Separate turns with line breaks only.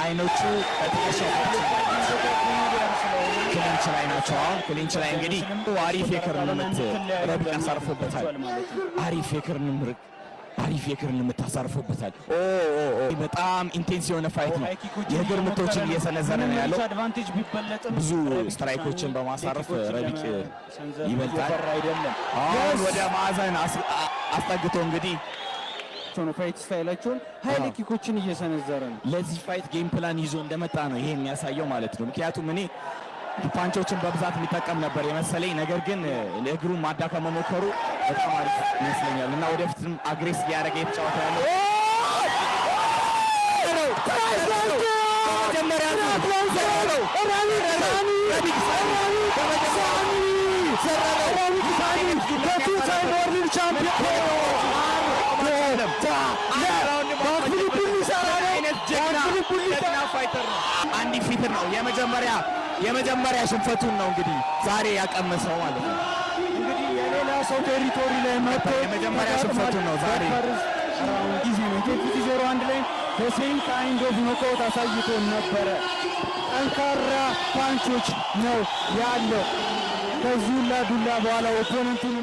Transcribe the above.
አይኖቹ በትከሻው ክሊንች ላይ ናቸው። አሁን ክሊንች ላይ እንግዲህ አሪፍ የክርን ምት ረቢቅ ያሳርፎበታል። አሪፍ የክርን ምት አሳርፎበታል። በጣም ኢንቴንስ የሆነ ፋይት ነው። የእግር ምቶችን እየሰነዘረ ነው ያለው። ብዙ ስትራይኮችን በማሳረፍ ረቢቅ ይበልጣል። አሁን ወደ ማዕዘን አስጠግቶ እንግዲህ
ፋይት ስታይላቸውን ሃይሌ ኪኮችን እየሰነዘረ ነው።
ለዚህ ፋይት ጌም ፕላን ይዞ እንደመጣ ነው ይሄ የሚያሳየው ማለት ነው። ምክንያቱም እኔ ፓንቾችን በብዛት የሚጠቀም ነበር የመሰለኝ፣ ነገር ግን እግሩን ማዳከም መሞከሩ በጣም አሪፍ ይመስለኛል እና ወደፊትም አግሬስ እያደረገ የተጫወተ ያለው አንድ ፊትር ነው። የመጀመሪያ ሽንፈቱን ነው እንግዲህ ዛሬ ያቀመሰው ማለት ነው።
እንግዲህ የሌላ ሰው ቴሪቶሪ ላይ መጥቶ
የመጀመሪያ ሽንፈቱን ነው ዛሬ
ጊዜ ነው። ኬፒቲ 01 ላይ በሴም ካይንድ ኦፍ ኖካውት አሳይቶ ነበረ። ጠንካራ ፓንቾች ነው ያለው። ከዚህ ሁላ ዱላ በኋላ ኦፖነንቱን